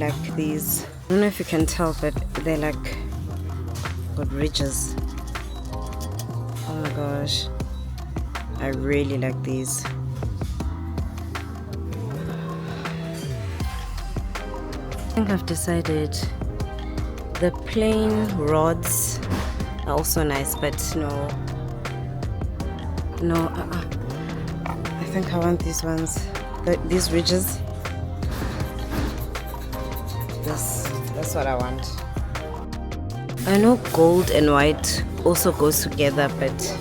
like these. I don't know if you can tell, but they're like got ridges. Oh my gosh, I really like these. I think I've decided the plain rods are also nice, but no, I think I want these ones, these ridges. That's what I want. I know gold and white also goes together, but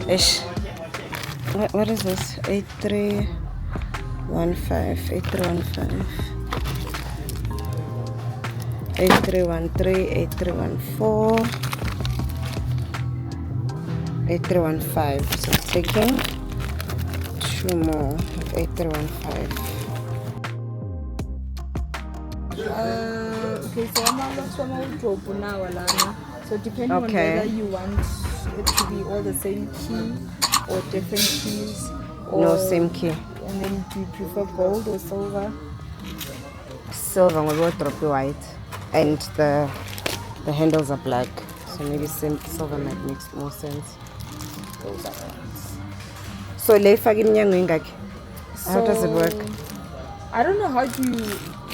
ish. What is this? 8315, 8315, 8313, 8314, 8315. So taking 2 more of 8315. Okay, so I'm drop now, Alana. So depending on whether you want it to be all the same key or different keys. Or, no, same key. And then do you prefer gold or silver? Silver, we will drop white. And the handles are black. So maybe silver might make more sense. Those are ones. So how does it work? I don't know how you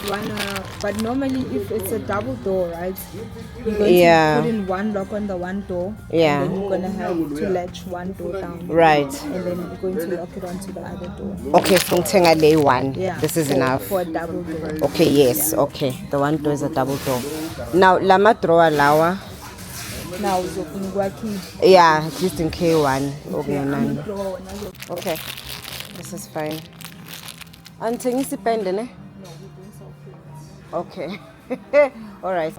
wanna, but normally if it's a double door, right, you're going to put in one lock on the one door, and then you're gonna have to latch one door down, right, and then you're going to lock it onto the other door. Okay, from Tenga day one, this is enough for a double door. Okay, yes, okay, the one door is a double door. Now lama drawer lawa, now at least in K1. Okay, this is fine. And isi pende ne? Okay. All right.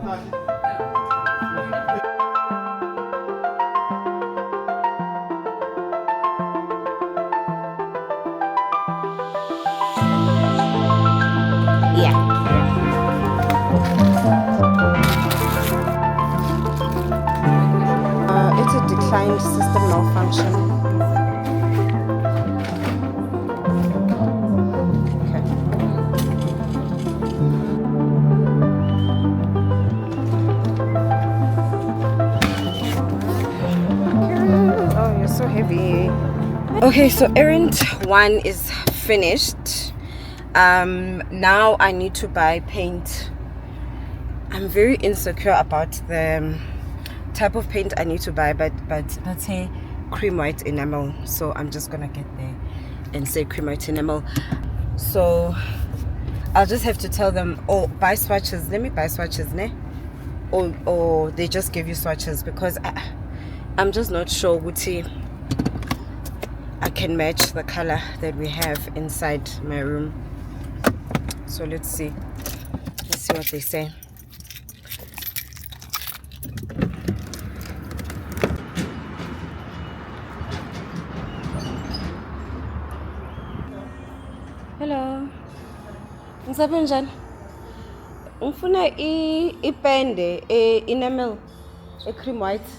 It's a declined system malfunction. Okay, so errand 1 is finished. Now I need to buy paint. I'm very insecure about the type of paint I need to buy, but let's say cream white enamel. So I'm just gonna get there and say cream white enamel. So I'll just have to tell them, oh, buy swatches. Let me buy swatches, ne? Or they just give you swatches, because I'm just not sure Wuti I can match the color that we have inside my room. So let's see what they say. Hello, ngisabe njani? Ngifuna ipende enamel cream white.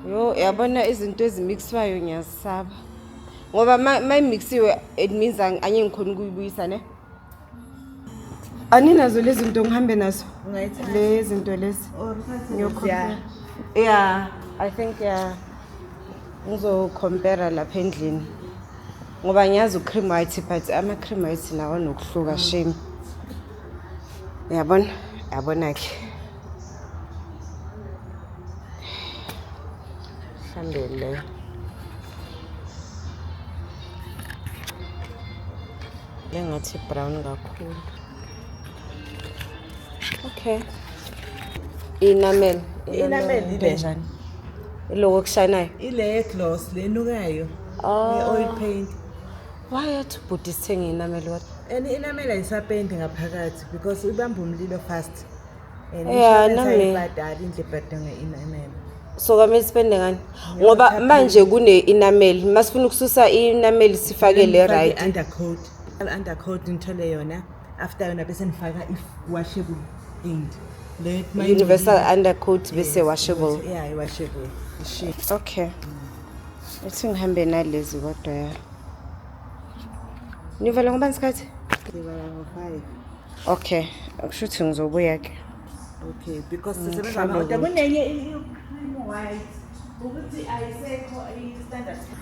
Yo, yabona izinto ezimixwayo ngiyasaba. Ngoba mayixiwe it means anye ngikhona ukuyibuyisa ne. Aninazo lezi zinto ngihambe nazo. Lezi zinto lezi. Yeah, I think ngizo compare lapha endlini. Ngoba ngiyazi cream white, but ama cream white nawo nokuhluka shame. Yabona ke. Hambele. Lengathi brown kakhulu. Okay. Enamel njani? Ilogo kushanayo. Ile gloss lenukayo. Oil paint. Why yathi bhuti sithenga enamel what? Enamel ayisapendi ngaphakathi because ibamba umlilo fast. Nami. Enamel. So kamele sipende ngani? Ngoba manje kune enamel, masifuna ukususa enamel sifakele right. Undercoat ngithole yona after yona bese nifaka if washable paint. Universal undercoat bese washable. Yeah, washable. Okay. Let's ngihambe nalezi kodwa ya. Nivala ngoba isikhathi? 5. Okay, kushuthi ngizobuya ke. Okay, because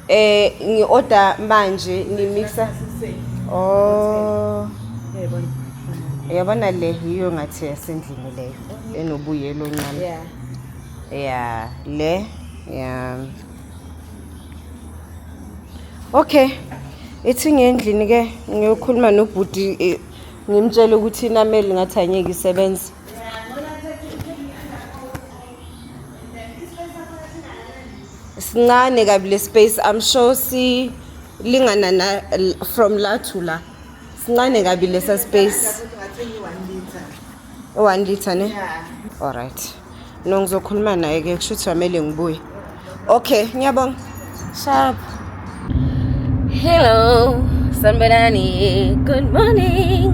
ngi-order manje ni mixa. Oh. Yabona le yiyo ngathi yasendlini leyo enobuyelo ncane. Yeah. Yeah, le. Yeah. Okay. Ithi ngendlini ke ngiyokhuluma nobhuti ngimtshela ukuthi inameli ngathi anyeke isebenze. Sincane kabi le space, I'm sure si lingana na from la to la. Sincane kabi lesa space. 1 liter ne? Yeah. All right. No ngizokhuluma naye ke kushuthi amele ngibuye. Okay, ngiyabonga. Sharp. Hello, Sanbedani. Good morning.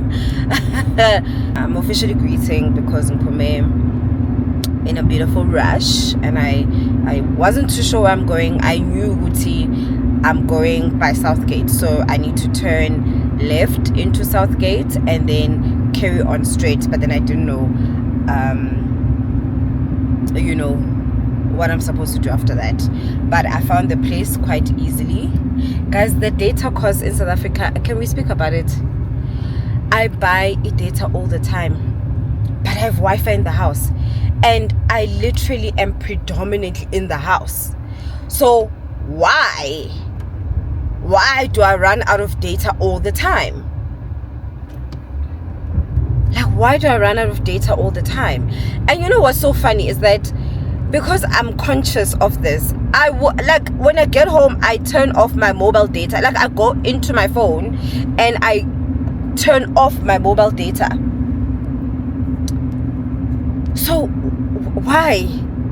I'm officially greeting because I'm in a beautiful rush and I wasn't too sure where I'm going. I knew Uti I'm going by Southgate, so I need to turn left into Southgate and then carry on straight, but then I didn't know what I'm supposed to do after that. But I found the place quite easily. Guys, the data cost in South Africa, can we speak about it? I buy data all the time, but I have Wi-Fi in the house and I literally am predominantly in the house. So why do I run out of data all the time? Like, why do I run out of data all the time? And you know what's so funny is that because I'm conscious of this, like when I get home, I turn off my mobile data. Like I go into my phone and I turn off my mobile data. So why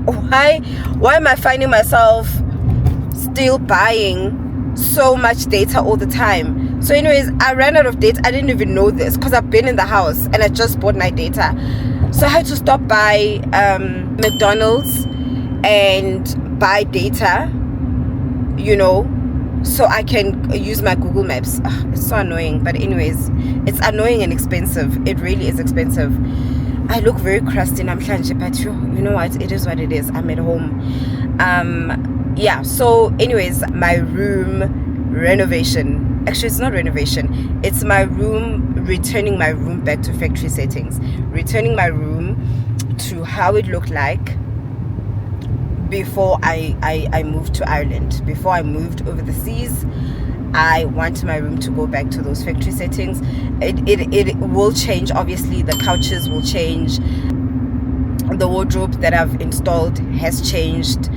am I finding myself still buying so much data all the time? So anyways, I ran out of data. I didn't even know this because I've been in the house and I just bought my data. So I had to stop by McDonald's and buy data, so I can use my Google Maps. It's so annoying, but anyways, it's annoying and expensive. It really is expensive. I look very crusty and I'm trying to, but you know what, it is what it is. I'm at home. Yeah, so anyways, my room renovation, actually it's not renovation, it's my room, returning my room back to factory settings, returning my room to how it looked like before I moved to Ireland. Before I moved over the seas, I want my room to go back to those factory settings. It will change, obviously. The couches will change, the wardrobe that I've installed has changed,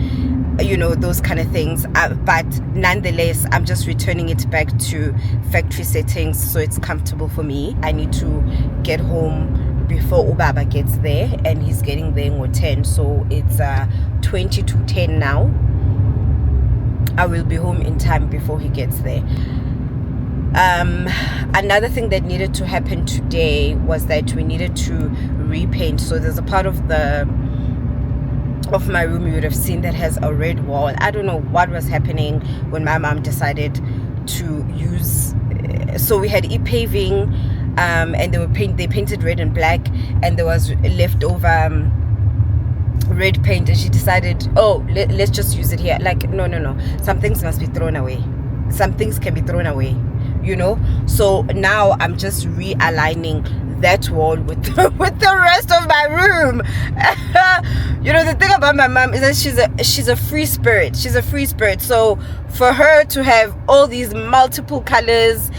those kind of things, but nonetheless I'm just returning it back to factory settings so it's comfortable for me. I need to get home before Ubaba gets there, and he's getting there in 10, so it's 20 to 10 now. I will be home in time before he gets there. Another thing that needed to happen today was that we needed to repaint. So there's a part of my room you would have seen that has a red wall. I don't know what was happening when my mom decided to use, so we had e-paving, and they painted red and black, and there was leftover red paint, and she decided, let's just use it here. Like, no, some things must be thrown away. Some things can be thrown away, so now I'm just realigning that wall with the rest of my room. The thing about my mom is that she's a free spirit. So for her to have all these multiple colors,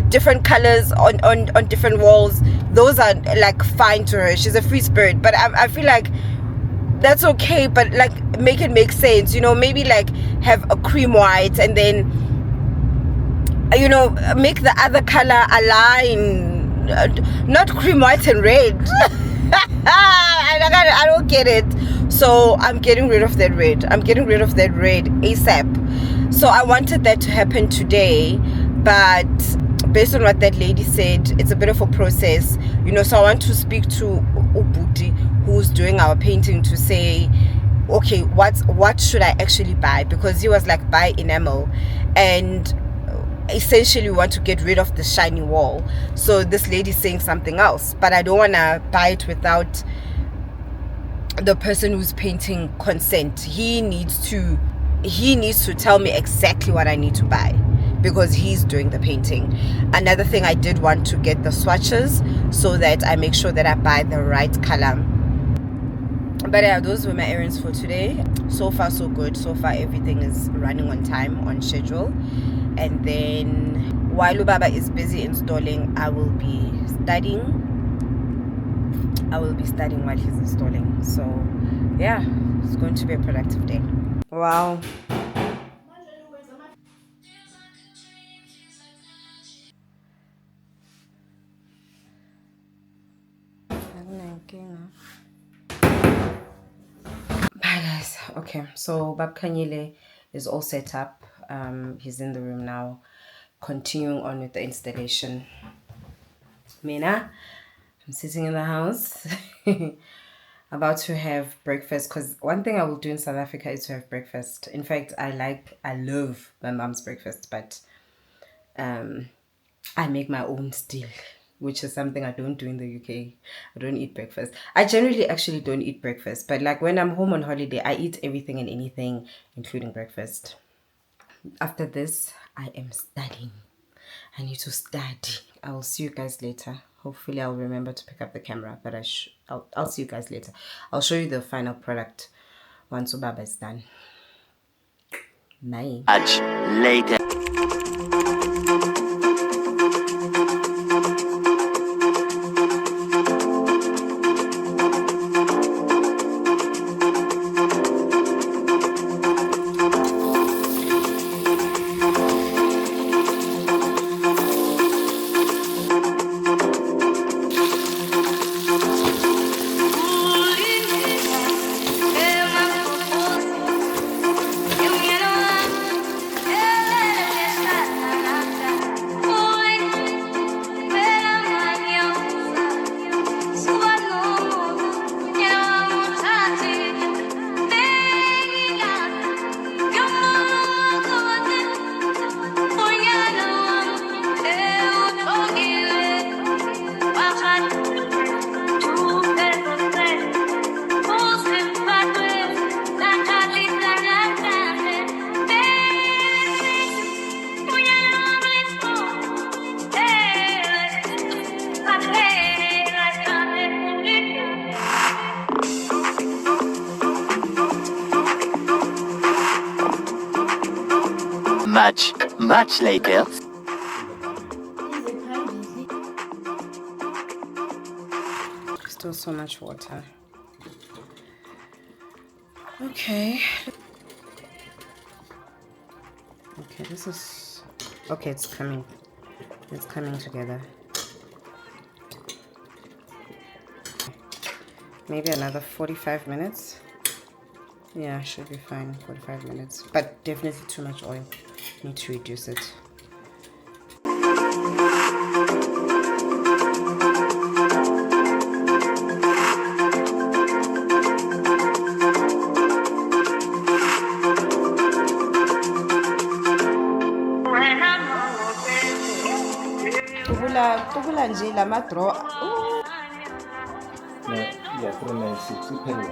different colors on different walls, those are like fine to her. She's a free spirit, but I feel like that's okay, but like make it make sense, maybe like have a cream white and then make the other color align, not cream white and red. I don't get it. So I'm getting rid of that red. ASAP. So I wanted that to happen today, but based on what that lady said, it's a bit of a process, so I want to speak to Ubuti, who's doing our painting, to say, okay, what should I actually buy? Because he was like, buy enamel, and essentially want to get rid of the shiny wall. So this lady's saying something else, but I don't want to buy it without the person who's painting consent. He needs to tell me exactly what I need to buy, because he's doing the painting. Another thing, I did want to get the swatches so that I make sure that I buy the right color. But yeah, those were my errands for today. So far so good. So far everything is running on time, on schedule. And then while Ubaba is busy installing, I will be studying while he's installing. So yeah, it's going to be a productive day. Wow. Bye guys. Okay, so Bab Kanyile is all set up. He's in the room now, continuing on with the installation. Mina, I'm sitting in the house about to have breakfast, because one thing I will do in South Africa is to have breakfast. In fact, I love my mom's breakfast, but I make my own still, which is something I don't do in the UK. I don't eat breakfast. I generally actually don't eat breakfast, but like when I'm home on holiday, I eat everything and anything, including breakfast. After this, I am studying. I need to study. I will see you guys later. Hopefully I'll remember to pick up the camera, but I'll see you guys later. I'll show you the final product once Ubaba is done. Bye. Much later. Much later. Still so much water. Okay, this is okay. It's coming together. Maybe another 45 minutes. Yeah, should be fine. 45 minutes, but definitely too much oil. Need to reduce it. Tubula nje la madro. Yeah, 396 iphela.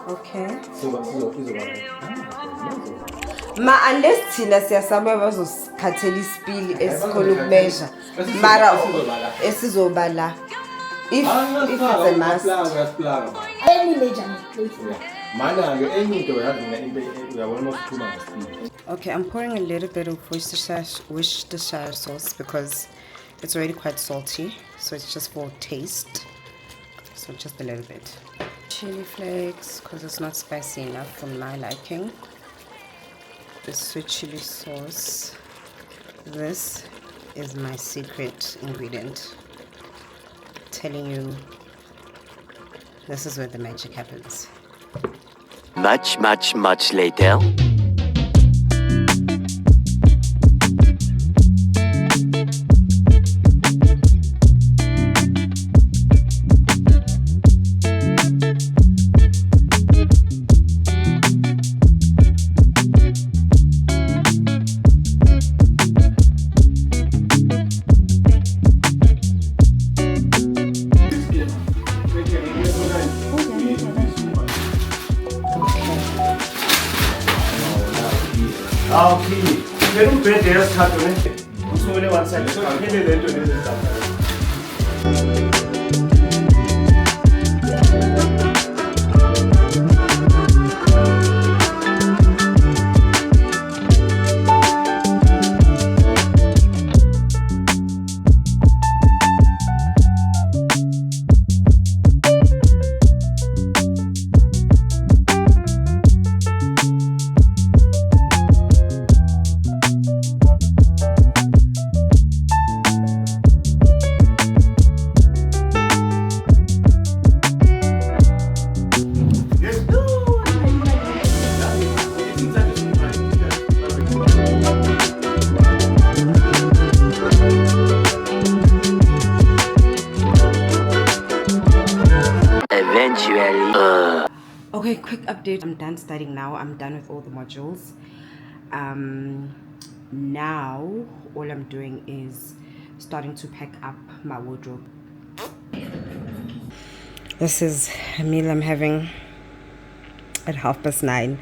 Okay. So Ma unless thina siyasaba bazosiphathela isipili esikhona ukumeasure mara esizobala if it's a must. Any measurement, please. Okay, I'm pouring a little bit of Worcestershire sauce because it's already quite salty, so it's just for taste. So just a little bit. Chili flakes because it's not spicy enough for my liking. The sweet chili sauce. This is my secret ingredient. I'm telling you, this is where the magic happens. Much later. Eventually. Okay, quick update. I'm done studying now. I'm done with all the modules. Now all I'm doing is starting to pack up my wardrobe. This is a meal I'm having at 9:30,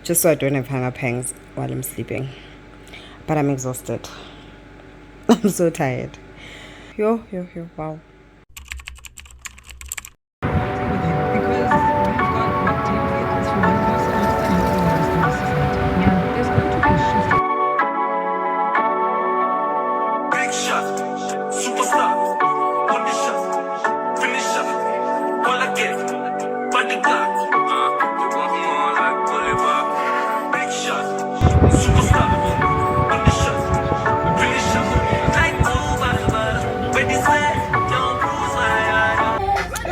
just so I don't have hunger pangs while I'm sleeping. But I'm exhausted. I'm so tired. Yo, wow.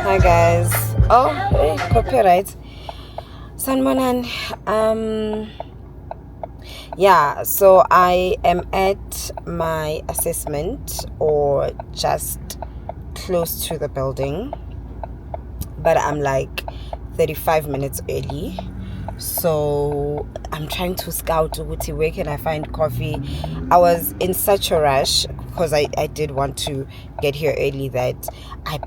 Hi guys. Oh, hey, copyright. Sanmonan. Yeah, so I am at my assessment, or just close to the building, but I'm like 35 minutes early. So I'm trying to scout where can I find coffee. I was in such a rush because I did want to get here early that I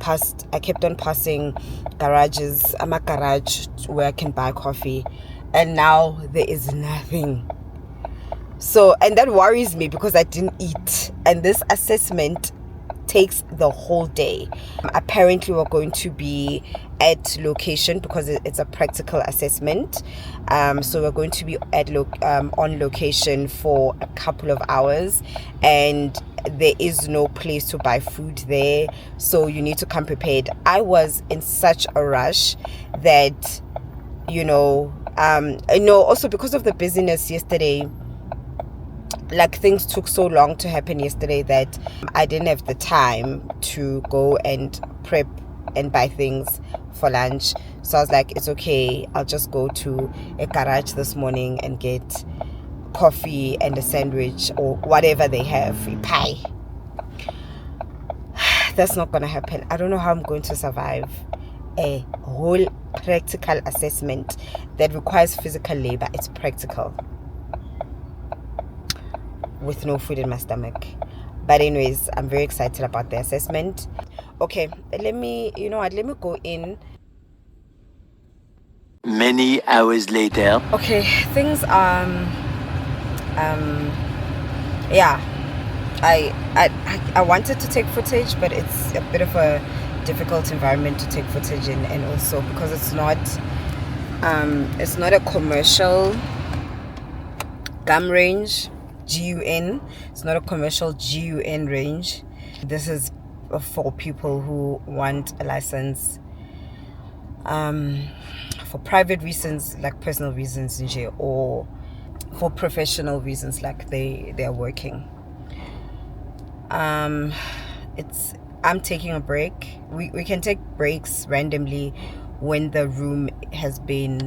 kept on passing garages. I'm a garage where I can buy coffee, and now there is nothing. So, and that worries me because I didn't eat, and this assessment takes the whole day. Apparently we're going to be at location because it's a practical assessment, so we're going to be at on location for a couple of hours, and there is no place to buy food there, so you need to come prepared. I was in such a rush that also because of the busyness yesterday, like things took so long to happen yesterday that I didn't have the time to go and prep and buy things for lunch. So I was like, it's okay, I'll just go to a garage this morning and get coffee and a sandwich or whatever they have, a pie. That's not gonna happen. I don't know how I'm going to survive a whole practical assessment that requires physical labor. It's practical with no food in my stomach. But anyways, I'm very excited about the assessment. Okay, let me go in. Many hours later. Okay, things yeah, I wanted to take footage, but it's a bit of a difficult environment to take footage in, and also because it's not a commercial gum range, GUN. It's not a commercial GUN range. This is for people who want a license for private reasons, like personal reasons, or for professional reasons, like they are working. I'm taking a break. We can take breaks randomly when the room has been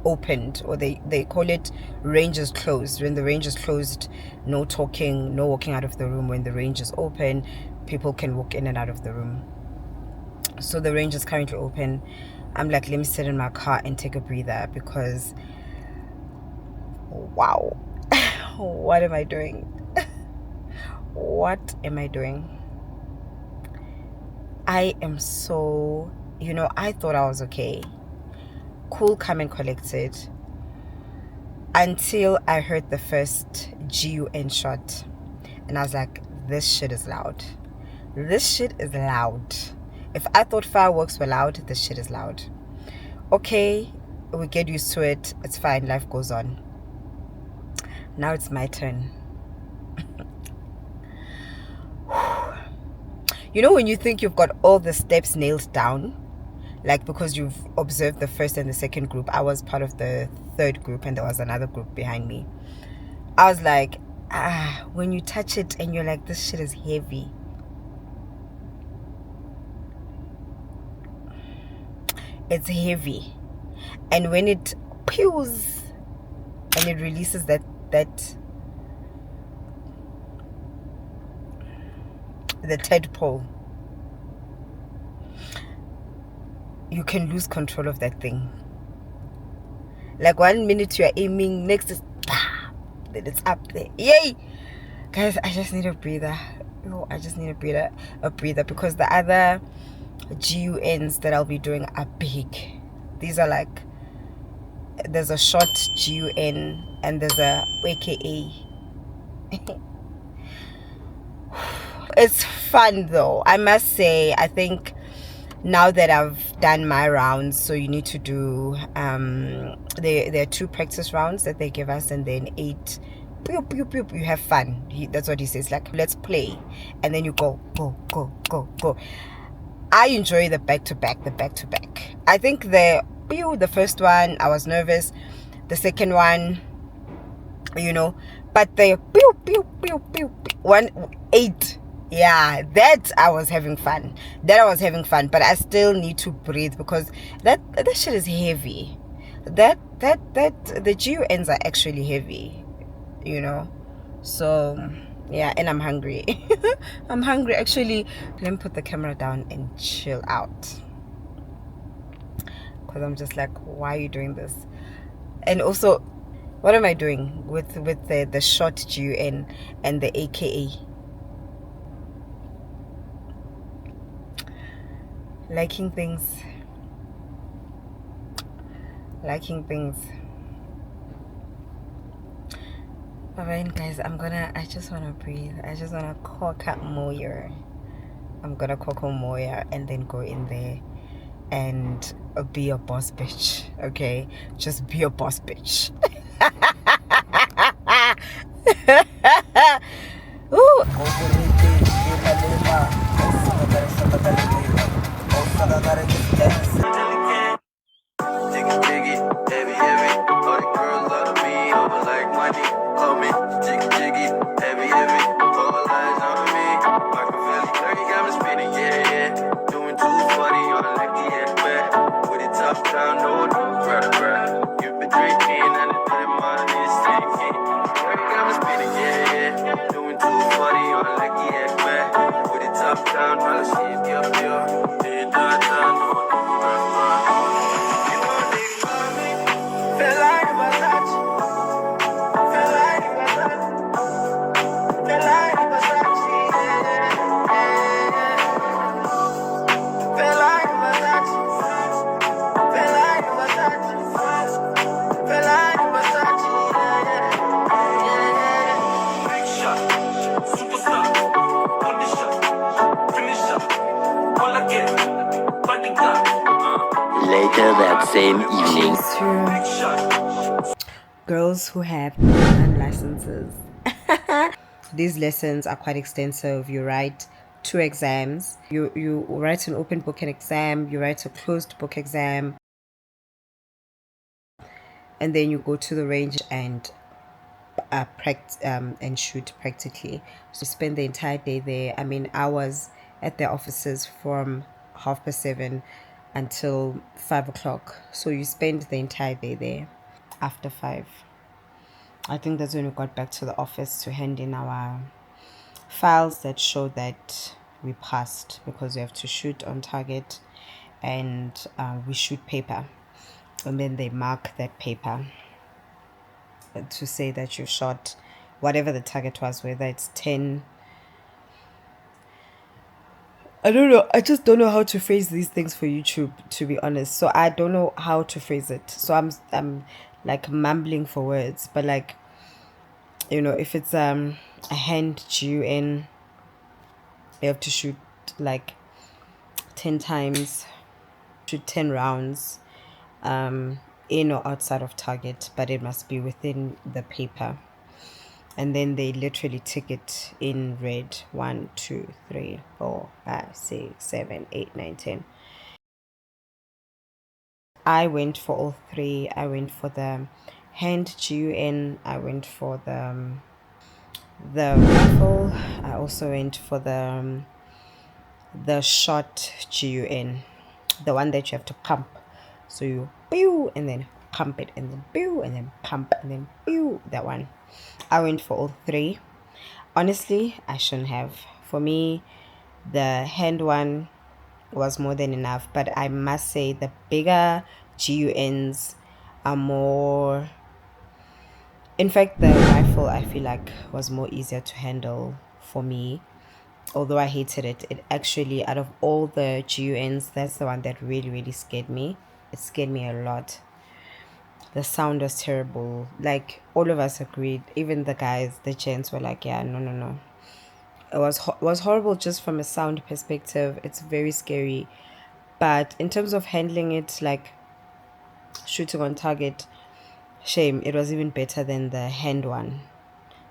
opened, or they call it range is closed. When the range is closed, no talking, no walking out of the room. When the range is open, people can walk in and out of the room. So the range is currently open. I'm like, let me sit in my car and take a breather, because wow, what am I doing? What am I doing? I am so, I thought I was okay, cool, calm and collected. until I heard the first GUN shot, and I was like, this shit is loud. This shit is loud. If I thought fireworks were loud, this shit is loud. Okay, we get used to it. It's fine. Life goes on. Now it's my turn. You know when you think you've got all the steps nailed down, like because you've observed the first and the second group. I was part of the third group and there was another group behind me. I was like, when you touch it and you're like, this shit is heavy. It's heavy. And when it pews and it releases that the tadpole, you can lose control of that thing. Like 1 minute you're aiming, next is then it's up there. Yay! Guys, I just need a breather. Oh, I just need a breather because the other GUNs that I'll be doing are big. These are like, there's a short GUN and there's a AKA. It's fun though, I must say. I think now that I've done my rounds, so you need to do there are 2 practice rounds that they give us and then 8 you have fun. That's what he says, like, let's play, and then you go. I enjoy the back-to-back. I think the first one I was nervous, the second one, you know, but the 1-8, yeah, that I was having fun, but I still need to breathe because that shit is heavy. That the GUNs are actually heavy, you know. So yeah, and I'm hungry. I'm hungry actually. Let me put the camera down and chill out because I'm just like, why are you doing this? And also, what am I doing with the short GUN and the AKA? Liking things. Alright guys, I just want to breathe. I just want to cock up moya. I'm gonna cock up moya and then go in there and be a boss bitch. Okay, just be a boss bitch. Ooh. Later that same evening. Girls who have none licenses. These lessons are quite extensive. You write 2 exams. You write an open book exam, you write a closed book exam, and then you go to the range and and shoot practically. So spend the entire day there. I mean, I was at their offices from 7:30 until 5 o'clock. So you spend the entire day there. After 5, I think that's when we got back to the office to hand in our files that show that we passed, because we have to shoot on target and we shoot paper, and then they mark that paper to say that you shot whatever the target was, whether it's 10. I don't know. I just don't know how to phrase these things for YouTube, to be honest. So I don't know how to phrase it. So I'm like mumbling for words. But like, you know, if it's a hand GUN, you have to shoot like 10 times, shoot 10 rounds, in or outside of target, but it must be within the paper. And then they literally tick it in red: 1, 2, 3, 4, 5, 6, 7, 8, 9, 10. I went for all three. I went for the hand GUN, I went for the rifle, I also went for the shot GUN, the one that you have to pump. So you pew and then pump it, and then pew and then pump and then pew. That one. I went for all three. Honestly, I shouldn't have. For me, the hand one was more than enough, but I must say the bigger GUNs are more. In fact, the rifle I feel like was more easier to handle for me. Although I hated it, it actually, out of all the GUNs, that's the one that really, really scared me. It scared me a lot. The sound was terrible. Like, all of us agreed. Even the guys, the gents were like, yeah, no, no, no. It was horrible just from a sound perspective. It's very scary. But in terms of handling it, like shooting on target, shame. It was even better than the hand one,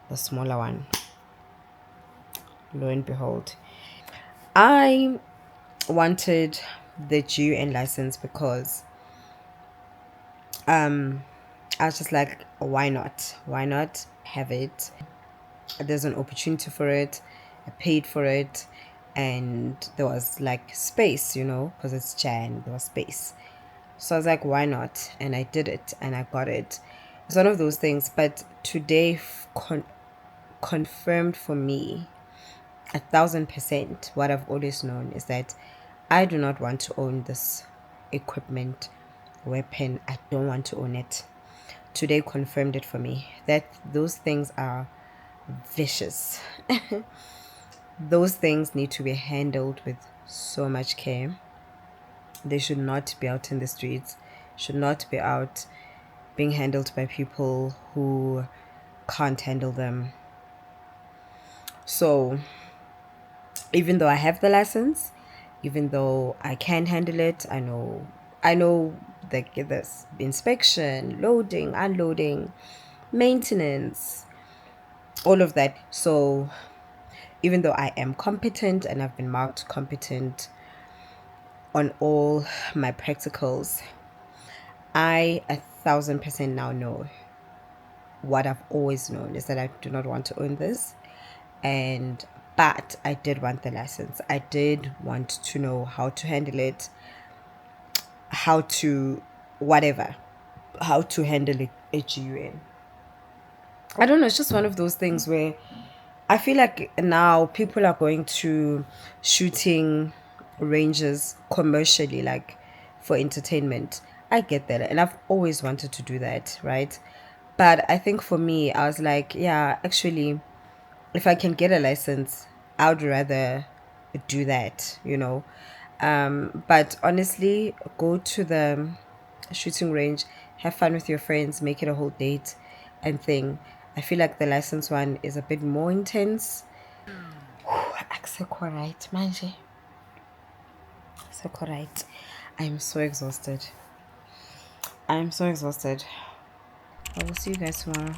the smaller one. Lo and behold. I wanted the GUN license because I was just like, why not? Why not have it? There's an opportunity for it. I paid for it, and there was like space, you know, because it's Jan, there was space. So I was like, why not? And I did it, and I got it. It's one of those things. But today confirmed for me 1,000% what I've always known is that I do not want to own this equipment, weapon. I don't want to own it. Today confirmed it for me that those things are vicious. Those things need to be handled with so much care. They should not be out in the streets, should not be out being handled by people who can't handle them. So even though I have the license, even though I can handle it, I know the inspection, loading, unloading, maintenance, all of that. So even though I am competent and I've been marked competent on all my practicals, I 1,000% now know what I've always known is that I do not want to own this. But I did want the license. I did want to know how to handle it, how to handle a GUN. I don't know, it's just one of those things where I feel like now people are going to shooting ranges commercially, like for entertainment. I get that, and I've always wanted to do that, right? But I think for me, I was like, yeah, actually, if I can get a license, I would rather do that, you know. But honestly, go to the shooting range, have fun with your friends, make it a whole date and thing. I feel like the license one is a bit more intense. Right, manje. Right. I'm so exhausted. I will see you guys tomorrow.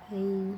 Bye.